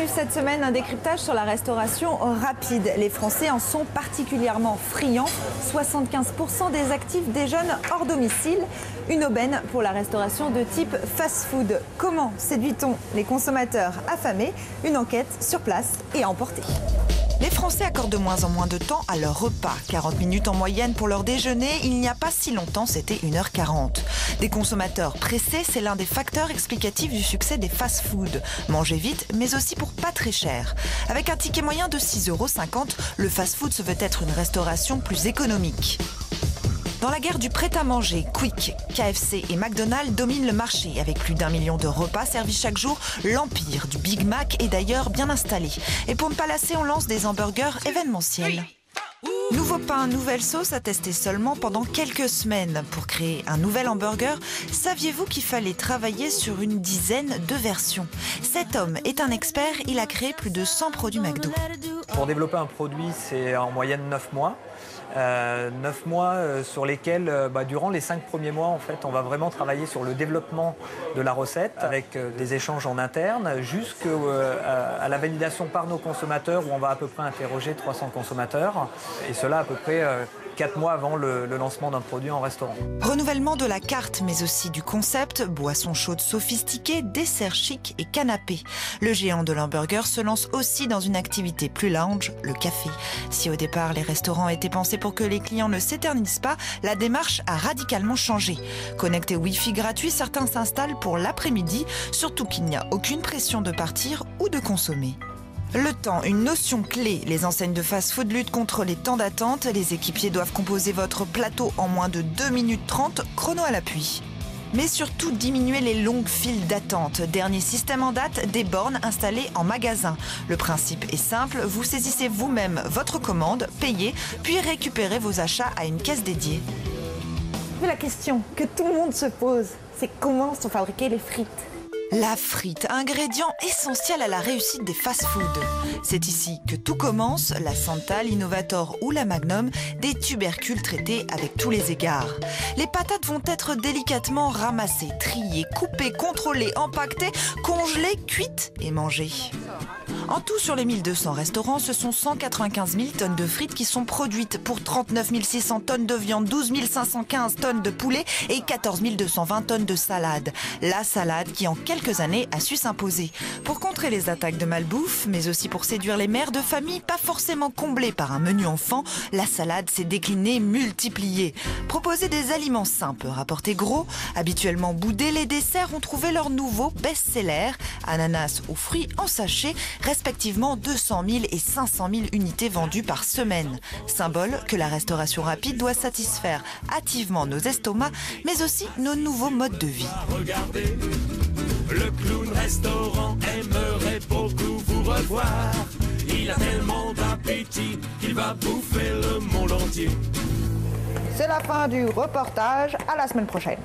suivre cette semaine un décryptage sur la restauration rapide. Les Français en sont particulièrement friands. 75% des actifs déjeunent hors domicile. Une aubaine pour la restauration de type fast-food. Comment séduit-on les consommateurs affamés? Une enquête sur place et à emporter. Les Français accordent de moins en moins de temps à leur repas. 40 minutes en moyenne pour leur déjeuner. Il n'y a pas si longtemps, c'était 1h40. Des consommateurs pressés, c'est l'un des facteurs explicatifs du succès des fast-foods. Manger vite, mais aussi pour pas très cher. Avec un ticket moyen de 6,50 €, le fast-food se veut être une restauration plus économique. Dans la guerre du prêt-à-manger, Quick, KFC et McDonald's dominent le marché. Avec plus d'1 million de repas servis chaque jour, l'empire du Big Mac est d'ailleurs bien installé. Et pour ne pas lasser, on lance des hamburgers événementiels. Nouveau pain, nouvelle sauce à tester seulement pendant quelques semaines. Pour créer un nouvel hamburger, saviez-vous qu'il fallait travailler sur une dizaine de versions? Cet homme est un expert, il a créé plus de 100 produits McDo. Pour développer un produit, c'est en moyenne 9 mois. 9 mois sur lesquels, durant les 5 premiers mois, en fait, on va vraiment travailler sur le développement de la recette avec des échanges en interne jusqu'à la validation par nos consommateurs où on va à peu près interroger 300 consommateurs et cela à peu près 4 mois avant le lancement d'un produit en restaurant. Renouvellement de la carte, mais aussi du concept, boissons chaudes sophistiquées, desserts chics et canapés. Le géant de l'hamburger se lance aussi dans une activité plus lounge, le café. Si au départ les restaurants étaient pensés pour que les clients ne s'éternisent pas, la démarche a radicalement changé. Connecté Wi-Fi gratuit, certains s'installent pour l'après-midi, surtout qu'il n'y a aucune pression de partir ou de consommer. Le temps, une notion clé. Les enseignes de fast-food luttent contre les temps d'attente. Les équipiers doivent composer votre plateau en moins de 2 minutes 30, chrono à l'appui. Mais surtout diminuer les longues files d'attente. Dernier système en date, des bornes installées en magasin. Le principe est simple, vous saisissez vous-même votre commande, payez, puis récupérez vos achats à une caisse dédiée. La question que tout le monde se pose, c'est comment sont fabriquées les frites? La frite, ingrédient essentiel à la réussite des fast-foods. C'est ici que tout commence, la Santal, l'Innovator ou la Magnum, des tubercules traités avec tous les égards. Les patates vont être délicatement ramassées, triées, coupées, contrôlées, empaquetées, congelées, cuites et mangées. En tout, sur les 1200 restaurants, ce sont 195 000 tonnes de frites qui sont produites pour 39 600 tonnes de viande, 12 515 tonnes de poulet et 14 220 tonnes de salade. La salade qui, en quelques années, a su s'imposer. Pour contrer les attaques de malbouffe, mais aussi pour séduire les mères de famille pas forcément comblées par un menu enfant, la salade s'est déclinée, multipliée. Proposer des aliments sains peut rapporter gros. Habituellement boudés, les desserts ont trouvé leur nouveau best-seller. Ananas ou fruits en sachet, respectivement 200 000 et 500 000 unités vendues par semaine. Symbole que la restauration rapide doit satisfaire hâtivement nos estomacs, mais aussi nos nouveaux modes de vie. Regardez, le clown restaurant aimerait beaucoup vous revoir. Il a tellement d'appétit qu'il va bouffer le monde entier. C'est la fin du reportage, à la semaine prochaine.